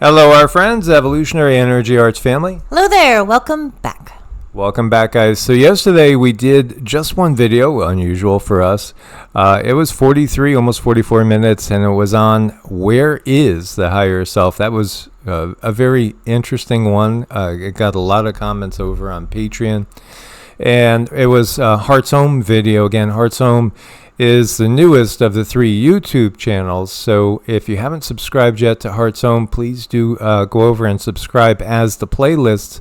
Hello, our friends, Evolutionary Energy Arts family. Hello there. Welcome back. Welcome back, guys. So yesterday we did just one video, unusual for us. It was 43, almost 44 minutes, and it was on Where is the Higher Self? That was a very interesting one. It got a lot of comments over on Patreon. And it was Heart's Home video. Again, Heart's Home is the newest of the three YouTube channels. So if you haven't subscribed yet to Heart's Home, please do go over and subscribe, as the playlists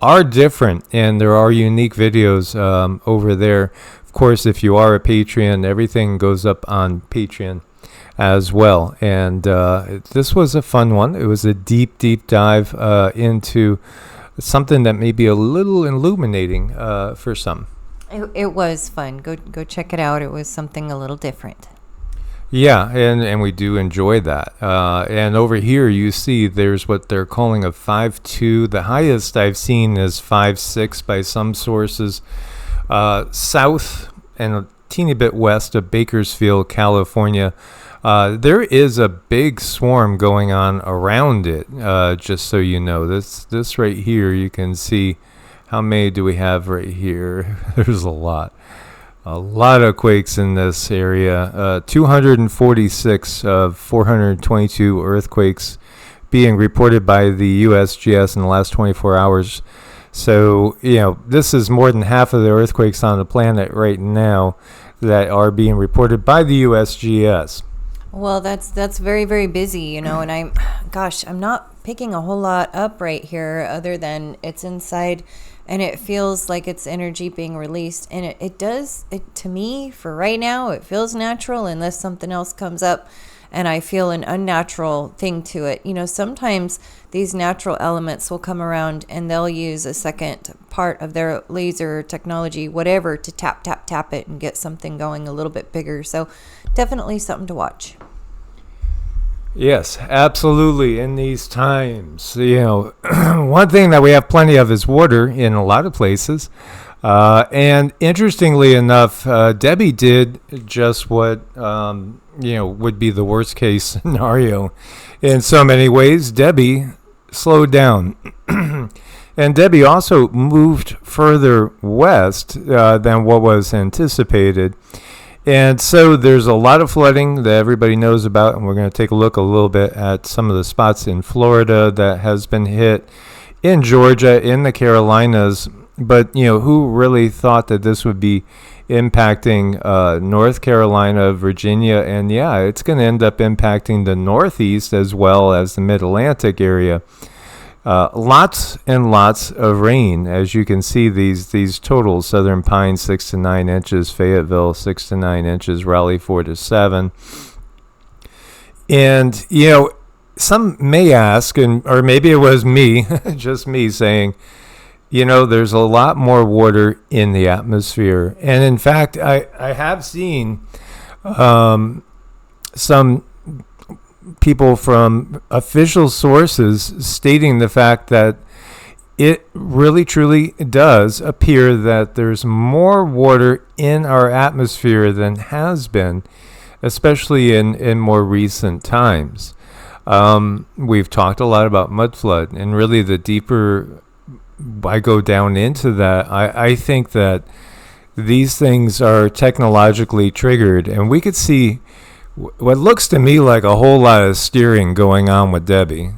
are different and there are unique videos over there. Of course, if you are a Patreon, everything goes up on Patreon as well. And this was a fun one. It was a deep dive into something that may be a little illuminating for some. It was fun. Go check it out. It was something a little different. Yeah, and we do enjoy that. And over here you see there's what they're calling a 5.2. The highest I've seen is 5.6 by some sources. South and a teeny bit west of Bakersfield, California. There is a big swarm going on around it, just so you know. This right here, you can see. How many do we have right here? There's a lot of quakes in this area. 246 of 422 earthquakes being reported by the USGS in the last 24 hours. So, this is more than half of the earthquakes on the planet right now that are being reported by the USGS. Well, that's very, very busy, and I'm not picking a whole lot up right here other than it's inside. And it feels like it's energy being released. And it does, to me, for right now, it feels natural unless something else comes up and I feel an unnatural thing to it. Sometimes these natural elements will come around and they'll use a second part of their laser technology, whatever, to tap it and get something going a little bit bigger. So definitely something to watch. Yes, absolutely. In these times, one thing that we have plenty of is water in a lot of places. And interestingly enough, Debby did just what, would be the worst case scenario in so many ways. Debby slowed down. And Debby also moved further west than what was anticipated. And so there's a lot of flooding that everybody knows about, and we're going to take a look a little bit at some of the spots in Florida that has been hit, in Georgia, in the Carolinas. But, who really thought that this would be impacting North Carolina, Virginia, and it's going to end up impacting the Northeast as well as the Mid-Atlantic area. Lots and lots of rain, as you can see these totals. Southern Pines 6 to 9 inches, Fayetteville 6 to 9 inches, Raleigh 4 to 7. And some may ask, or maybe it was me, just me saying, there's a lot more water in the atmosphere. And in fact, I have seen some people from official sources stating the fact that it really truly does appear that there's more water in our atmosphere than has been, especially in more recent times. We've talked a lot about mudflood, and really the deeper I go down into that, I think that these things are technologically triggered, and we could see what looks to me like a whole lot of steering going on with Debby.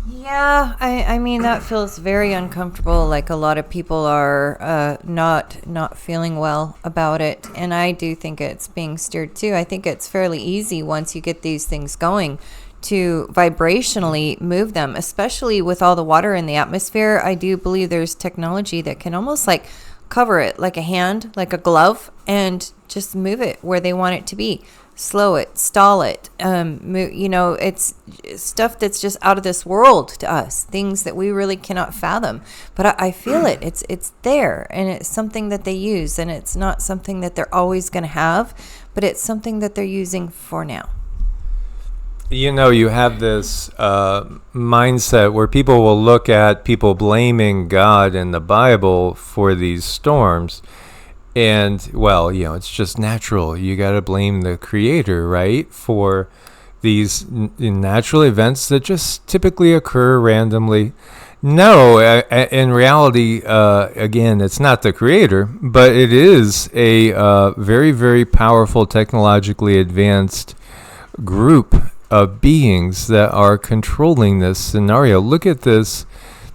Yeah, I mean, that feels very uncomfortable. Like a lot of people are not feeling well about it. And I do think it's being steered too. I think it's fairly easy once you get these things going to vibrationally move them, especially with all the water in the atmosphere. I do believe there's technology that can almost like cover it like a hand, like a glove, and just move it where they want it to be. Slow it, stall it. It's stuff that's just out of this world to us, things that we really cannot fathom. But I feel it. It's there, and it's something that they use, and it's not something that they're always going to have, but it's something that they're using for now. You have this mindset where people will look at people blaming God and the Bible for these storms. And, well, it's just natural. You got to blame the creator, right, for these natural events that just typically occur randomly. No, in reality, again, it's not the creator, but it is a very, very powerful, technologically advanced group of beings that are controlling this scenario. Look at this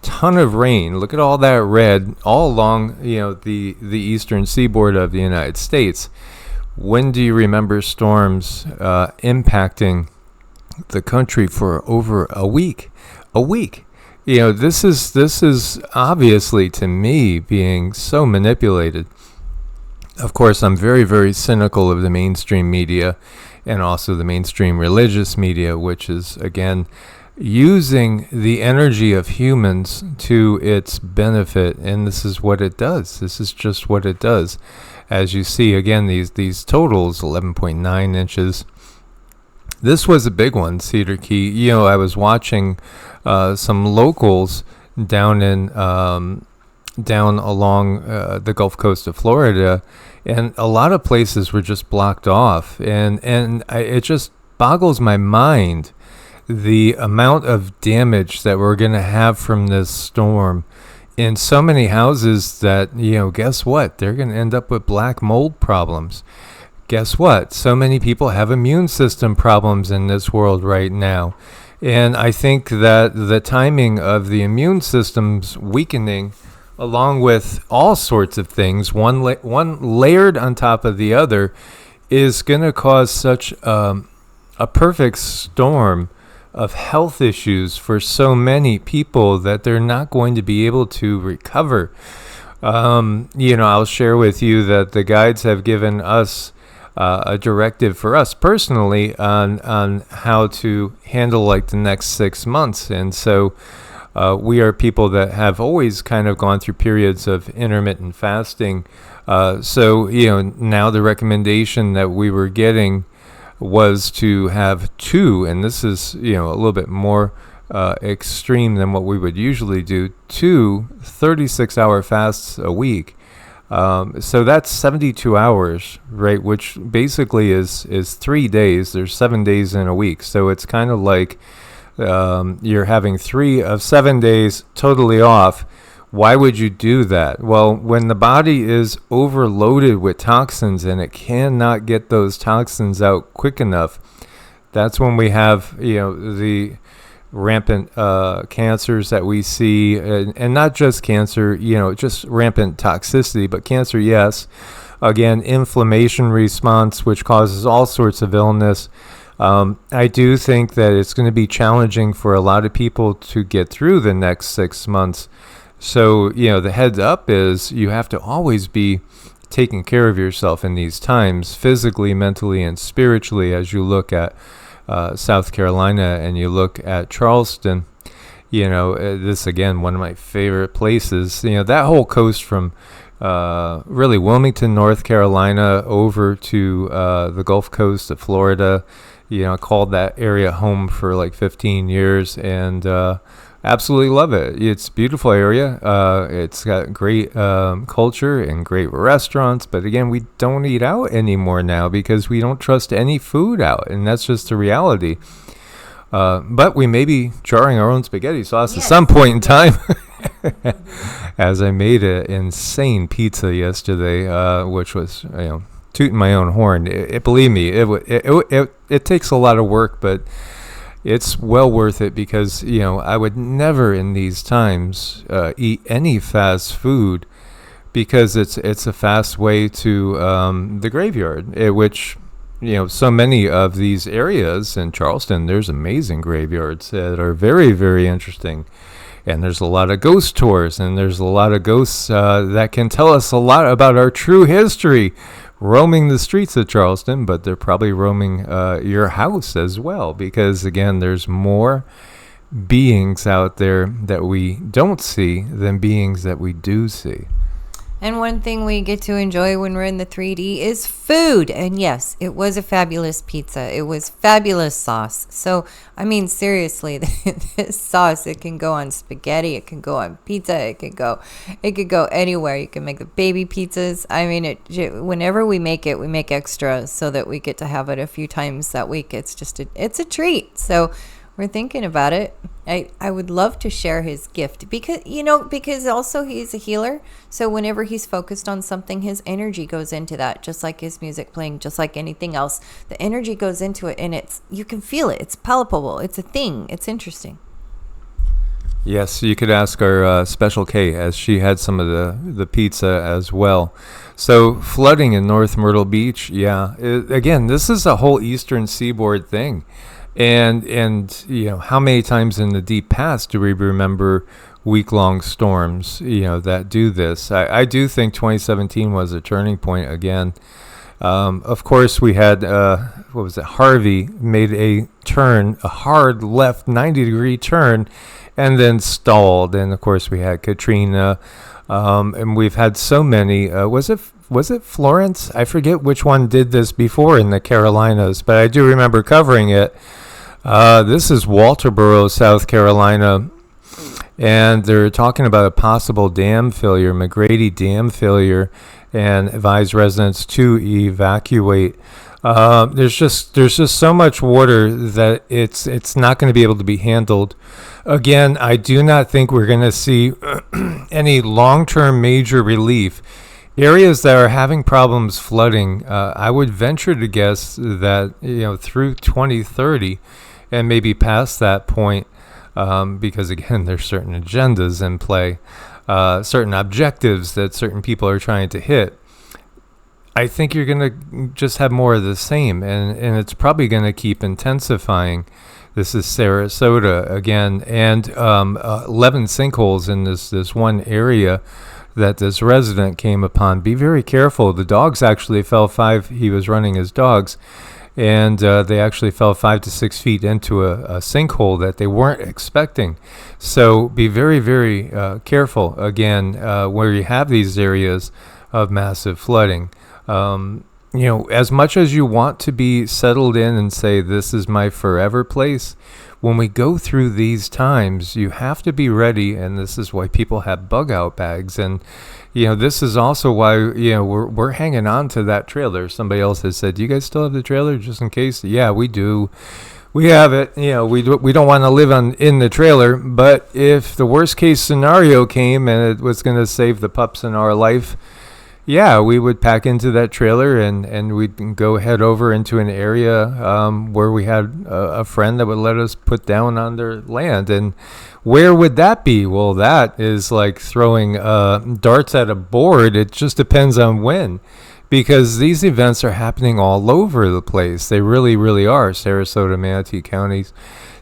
ton of rain. Look at all that red all along, the eastern seaboard of the United States. When do you remember storms impacting the country for over a week? A week. This is obviously, to me, being so manipulated. Of course, I'm very, very cynical of the mainstream media and also the mainstream religious media, which is, again, using the energy of humans to its benefit. And this is what it does. This is just what it does. As you see, again, these totals, 11.9 inches. This was a big one, Cedar Key. I was watching some locals down along the Gulf Coast of Florida, and a lot of places were just blocked off, and it just boggles my mind the amount of damage that we're going to have from this storm in so many houses that, guess what? They're going to end up with black mold problems. Guess what? So many people have immune system problems in this world right now. And I think that the timing of the immune system's weakening, along with all sorts of things, one layered on top of the other, is going to cause such a perfect storm of health issues for so many people that they're not going to be able to recover. I'll share with you that the guides have given us a directive for us personally on how to handle like the next 6 months. And so we are people that have always kind of gone through periods of intermittent fasting. So now the recommendation that we were getting was to have 2, and this is, a little bit more extreme than what we would usually do, 2 36-hour fasts a week. So that's 72 hours, right? Which basically is 3 days. There's 7 days in a week. So it's kind of like you're having 3 of 7 days totally off. Why would you do that? Well, when the body is overloaded with toxins and it cannot get those toxins out quick enough, that's when we have, the rampant cancers that we see, and not just cancer, just rampant toxicity, but cancer, yes. Again, inflammation response, which causes all sorts of illness. I do think that it's going to be challenging for a lot of people to get through the next 6 months. So, the heads up is you have to always be taking care of yourself in these times, physically, mentally, and spiritually, as you look at South Carolina and you look at Charleston. This, again, one of my favorite places. That whole coast from really Wilmington, North Carolina, over to the Gulf Coast of Florida. I called that area home for like 15 years, and absolutely love it. It's a beautiful area. It's got great culture and great restaurants. But again, we don't eat out anymore now because we don't trust any food out. And that's just the reality. But we may be jarring our own spaghetti sauce at some point in time. As I made an insane pizza yesterday, which was, tooting my own horn. Believe me, it takes a lot of work, but it's well worth it because, I would never in these times eat any fast food because it's a fast way to the graveyard, which, so many of these areas in Charleston, there's amazing graveyards that are very, very interesting. And there's a lot of ghost tours, and there's a lot of ghosts that can tell us a lot about our true history roaming the streets of Charleston, but they're probably roaming your house as well, because again, there's more beings out there that we don't see than beings that we do see. And one thing we get to enjoy when we're in the 3D is food. And yes, it was a fabulous pizza. It was fabulous sauce. So, I mean, seriously, this sauce, it can go on spaghetti. It can go on pizza. It could go anywhere. You can make the baby pizzas. I mean, whenever we make it, we make extra so that we get to have it a few times that week. It's a treat. So we're thinking about it. I would love to share his gift because also he's a healer. So whenever he's focused on something, his energy goes into that, just like his music playing, just like anything else. The energy goes into it, and you can feel it. It's palpable. It's a thing. It's interesting. Yes, you could ask our Special K, as she had some of the pizza as well. So flooding in North Myrtle Beach, again, this is a whole eastern seaboard thing. And how many times in the deep past do we remember week-long storms, that do this? I do think 2017 was a turning point again. Of course, we had, Harvey made a hard left 90-degree turn, and then stalled. And, of course, we had Katrina, and we've had so many. Was it Florence? I forget which one did this before in the Carolinas, but I do remember covering it. This is Walterboro, South Carolina, and they're talking about a possible dam failure, McGrady Dam failure, and advise residents to evacuate. There's just so much water that it's not going to be able to be handled. Again, I do not think we're going to see any long-term major relief. Areas that are having problems flooding, I would venture to guess that through 2030. And maybe past that point, because again, there's certain agendas in play, certain objectives that certain people are trying to hit. I think you're going to just have more of the same, and it's probably going to keep intensifying. This is Sarasota again, and 11 sinkholes in this one area that this resident came upon. Be very careful. The dogs actually fell 5. He was running his dogs. And they actually fell 5 to 6 feet into a sinkhole that they weren't expecting. So be very, very careful, again, where you have these areas of massive flooding. As much as you want to be settled in and say, this is my forever place, when we go through these times, you have to be ready, and this is why people have bug-out bags. And this is also why we're hanging on to that trailer. Somebody else has said, "Do you guys still have the trailer just in case?" Yeah, we do. We have it. We don't want to live in the trailer. But if the worst case scenario came and it was going to save the pups in our life, yeah, we would pack into that trailer and we'd go head over into an area where we had a friend that would let us put down on their land. And where would that be? Well, that is like throwing darts at a board. It just depends on when, because these events are happening all over the place. They really, really are. Sarasota, Manatee counties.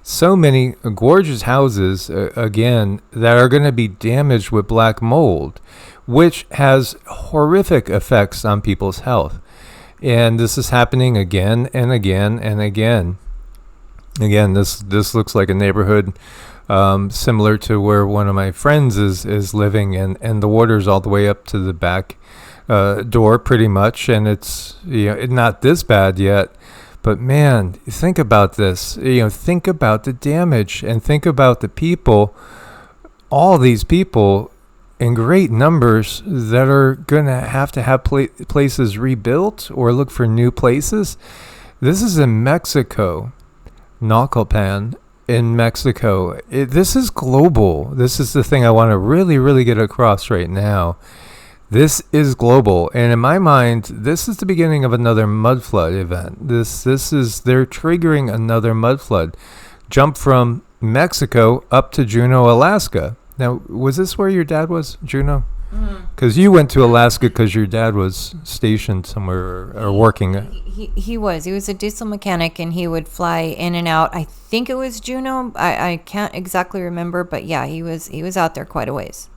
So many gorgeous houses, again, that are going to be damaged with black mold, which has horrific effects on people's health. And this is happening again and again and again. Again, this looks like a neighborhood similar to where one of my friends is living, and the water's all the way up to the back door pretty much, and it's not this bad yet. But man, think about this. Think about the damage, and think about the people, all these people in great numbers that are going to have places rebuilt or look for new places. This is in Mexico, Naucalpan in Mexico. This is global. This is the thing I want to really, really get across right now. This is global, and in my mind, this is the beginning of another mudflood event. They're triggering another mudflood. Jump from Mexico up to Juneau, Alaska. Now, was this where your dad was, Juneau? Because you went to Alaska because your dad was stationed somewhere or working. He was a diesel mechanic, and he would fly in and out. I think it was Juneau. I can't exactly remember, but yeah, he was out there quite a ways.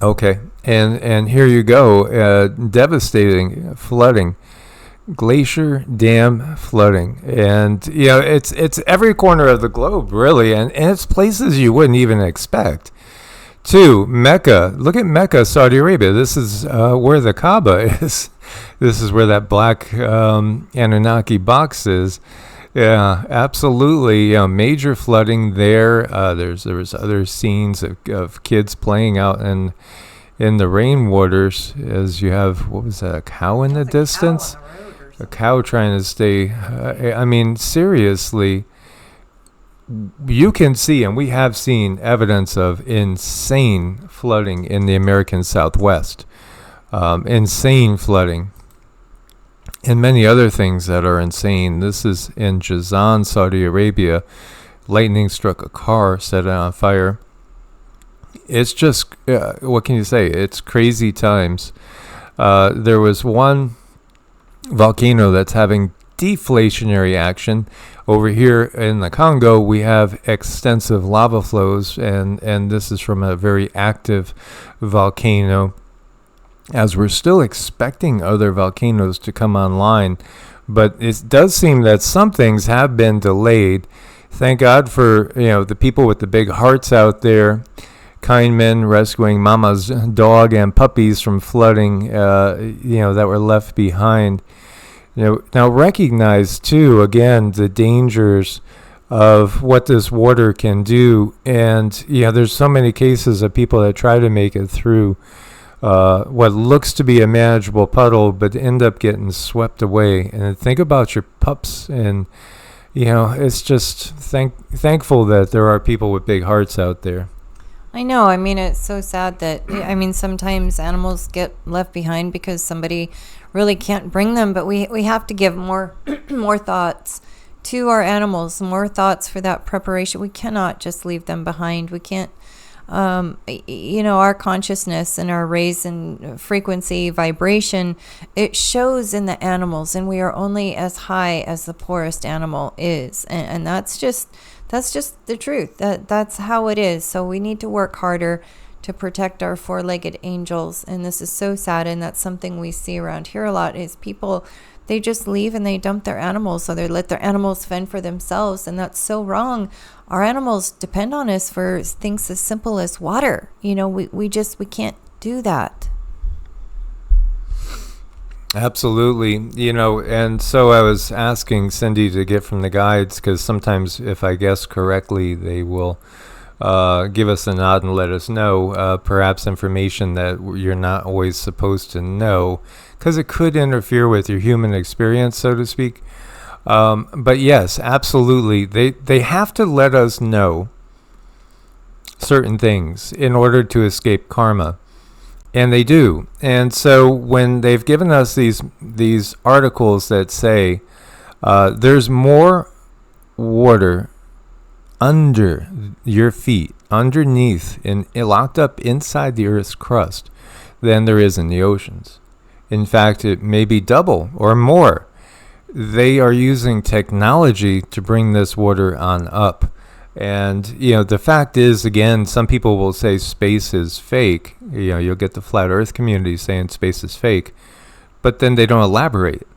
Okay, and here you go, devastating flooding, glacier dam flooding, and it's every corner of the globe really, and it's places you wouldn't even expect. Two, Mecca. Look at Mecca, Saudi Arabia. This is where the Kaaba is. This is where that black Anunnaki box is. Yeah, absolutely. Major flooding there. There was other scenes of kids playing out in the rainwaters as you have, what was that, a cow in the distance? A cow trying to stay. I mean, seriously, you can see, and we have seen evidence of insane flooding in the American Southwest. Insane flooding. And many other things that are insane. This is in Jazan, Saudi Arabia. Lightning struck a car, set it on fire. It's just, what can you say? It's crazy times. There was one volcano that's having deflationary action. Over here in the Congo, we have extensive lava flows, and this is from a very active volcano, as we're still expecting other volcanoes to come online. But it does seem that some things have been delayed. Thank God for the people with the big hearts out there, kind men rescuing mama's dog and puppies from flooding, that were left behind. Now recognize too, again, the dangers of what this water can do. And there's so many cases of people that try to make it through what looks to be a manageable puddle, but end up getting swept away. And think about your pups, and it's just thankful that there are people with big hearts out there. I know. I mean, it's so sad that, sometimes animals get left behind because somebody really can't bring them, but we have to give more more thoughts to our animals, more thoughts for that preparation. We cannot just leave them behind. We can't, our consciousness and our raise in frequency, vibration, it shows in the animals, and we are only as high as the poorest animal is. And that's just the truth. That's how it is. So we need to work harder to protect our four-legged angels. And this is so sad. And that's something we see around here a lot, is people, they just leave and they dump their animals. So they let their animals fend for themselves. And that's so wrong. Our animals depend on us for things as simple as water. We can't do that. Absolutely. And so I was asking Cindy to get from the guides, because sometimes if I guess correctly, they will give us a nod and let us know perhaps information that you're not always supposed to know, because it could interfere with your human experience, so to speak. But yes, absolutely. They have to let us know certain things in order to escape karma. And they do. And so when they've given us these articles that say there's more water under your feet, underneath, and locked up inside the Earth's crust than there is in the oceans. In fact, it may be double or more. They are using technology to bring this water on up. And, the fact is, again, some people will say space is fake. You'll get the flat earth community saying space is fake, but then they don't elaborate.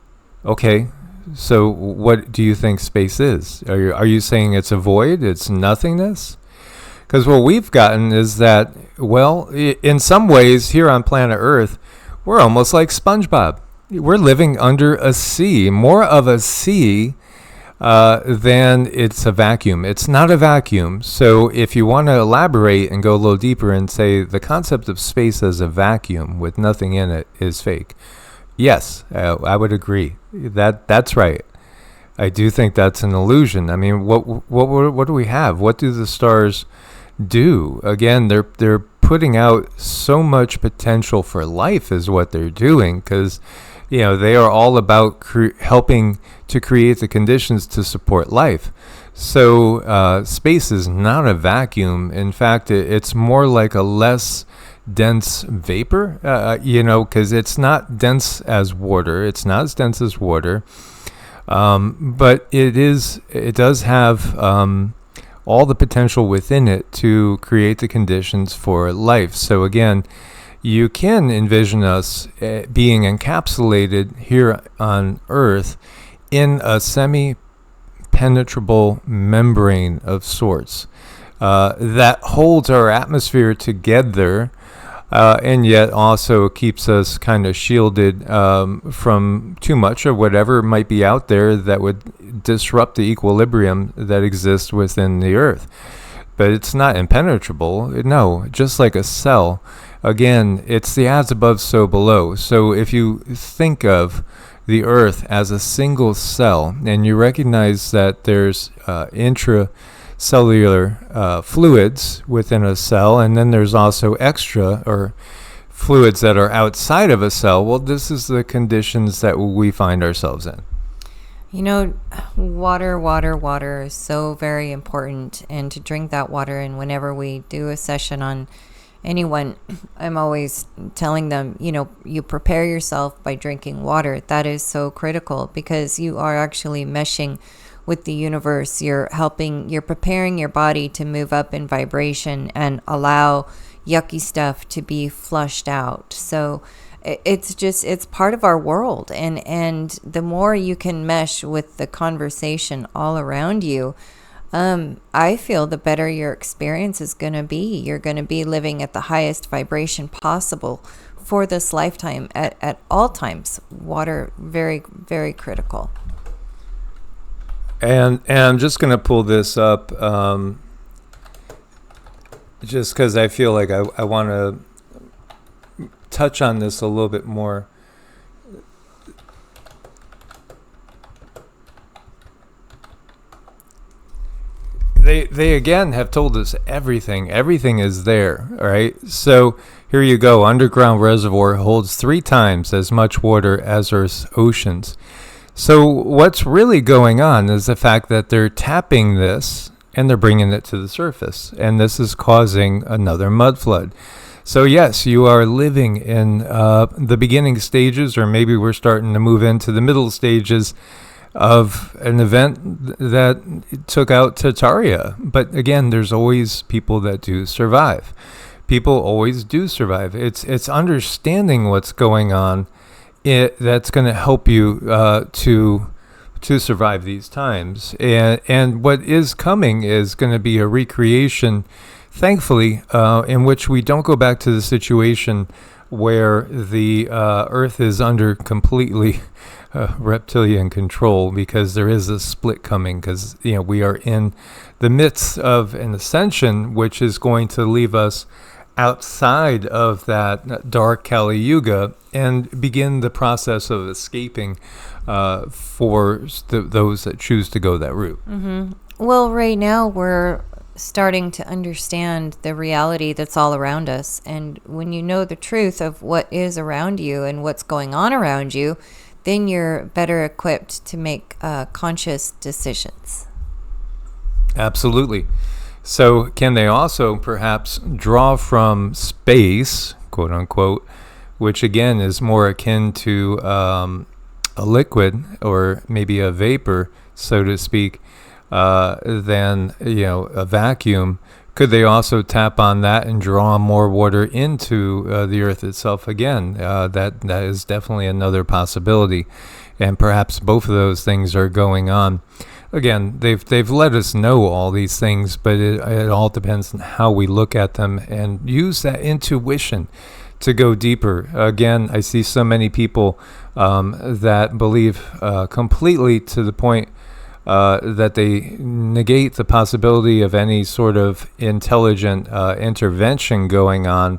Okay, so what do you think space is? Are you saying it's a void? It's nothingness? Because what we've gotten is that, well, in some ways here on planet Earth, we're almost like SpongeBob. We're living under a sea, more of a sea then it's a vacuum. It's not a vacuum. So if you want to elaborate and go a little deeper and say the concept of space as a vacuum with nothing in it is fake, yes, I would agree. That's right. I do think that's an illusion. I mean, what do we have? What do the stars do? Again, they're putting out so much potential for life is what they're doing, because they are all about helping to create the conditions to support life. So space is not a vacuum. In fact, it's more like a less dense vapor, because it's not dense as water. It's not as dense as water, but it does have all the potential within it to create the conditions for life. So again, you can envision us being encapsulated here on Earth in a semi-penetrable membrane of sorts. that holds our atmosphere together, and yet also keeps us kind of shielded from too much of whatever might be out there that would disrupt the equilibrium that exists within the earth. But it's not impenetrable. No, just like a cell. Again, it's the as above, so below. So if you think of the earth as a single cell, and you recognize that there's intracellular fluids within a cell, and then there's also extra or fluids that are outside of a cell, well, this is the conditions that we find ourselves in. You know, water is so very important, and to drink that water. And whenever we do a session on anyone, I'm always telling them, you prepare yourself by drinking water. That is so critical, because you are actually meshing with the universe. You're preparing your body to move up in vibration and allow yucky stuff to be flushed out. So it's part of our world. And the more you can mesh with the conversation all around you, I feel the better your experience is going to be. You're going to be living at the highest vibration possible for this lifetime at all times. Water, very, very critical. And I'm just going to pull this up just because I feel like I want to touch on this a little bit more. They again have told us everything is there. All right, so here you go. Underground reservoir holds 3 times as much water as Earth's oceans. So what's really going on is the fact that they're tapping this and they're bringing it to the surface, and this is causing another mud flood. So yes, you are living in the beginning stages, or maybe we're starting to move into the middle stages of an event that took out Tartaria. But again, there's always people that do survive. People always do survive. It's understanding what's going on that's going to help you to survive these times. And what is coming is going to be a recreation, thankfully, in which we don't go back to the situation where the Earth is under completely reptilian control, because there is a split coming, because we are in the midst of an ascension, which is going to leave us outside of that dark Kali Yuga and begin the process of escaping for those that choose to go that route. Mm-hmm. Well, right now we're starting to understand the reality that's all around us. And when you know the truth of what is around you and what's going on around you, then you're better equipped to make conscious decisions. Absolutely. So can they also perhaps draw from space, quote unquote, which again is more akin to a liquid or maybe a vapor, so to speak, than a vacuum? Could they also tap on that and draw more water into the Earth itself again? That is definitely another possibility, and perhaps both of those things are going on. Again, they've let us know all these things, but it all depends on how we look at them and use that intuition to go deeper. Again, I see so many people that believe completely to the point that they negate the possibility of any sort of intelligent intervention going on.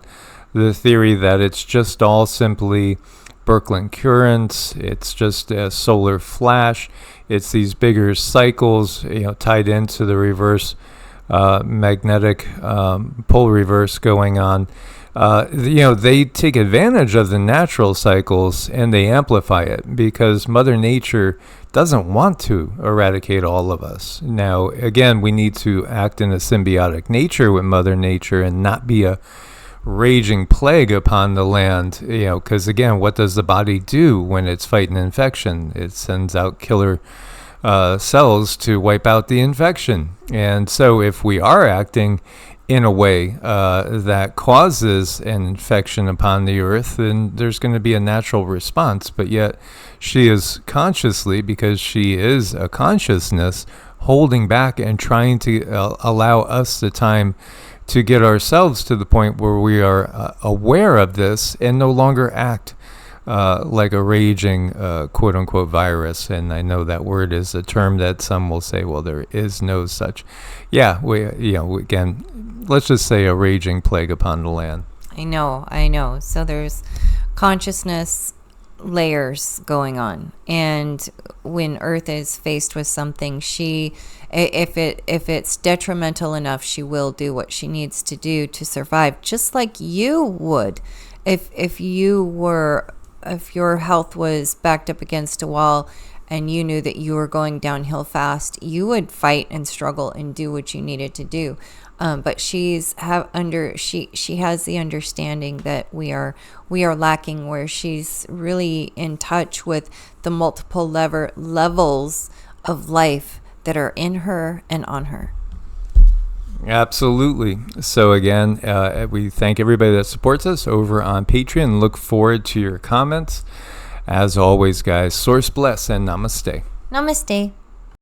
The theory that it's just all simply Birkeland currents, it's just a solar flash, it's these bigger cycles, tied into the reverse magnetic pole reverse going on. They take advantage of the natural cycles and they amplify it, because Mother Nature doesn't want to eradicate all of us. Now, again, we need to act in a symbiotic nature with Mother Nature and not be a raging plague upon the land, because again, what does the body do when it's fighting infection? It sends out killer cells to wipe out the infection. And so if we are acting in a way that causes an infection upon the earth, then there's going to be a natural response. But yet she is consciously, because she is a consciousness, holding back and trying to allow us the time to get ourselves to the point where we are aware of this and no longer act like a raging quote-unquote virus. And I know that word is a term that some will say, well, there is no such. Yeah, again, let's just say a raging plague upon the land. I know. So there's consciousness layers going on, and when Earth is faced with something, if it's detrimental enough, she will do what she needs to do to survive, just like you would if your health was backed up against a wall and you knew that you were going downhill fast. You would fight and struggle and do what you needed to do. But she has the understanding that we are lacking, where she's really in touch with the multiple levels of life that are in her and on her. Absolutely. So again, we thank everybody that supports us over on Patreon. Look forward to your comments. As always, guys, source bless and namaste. Namaste.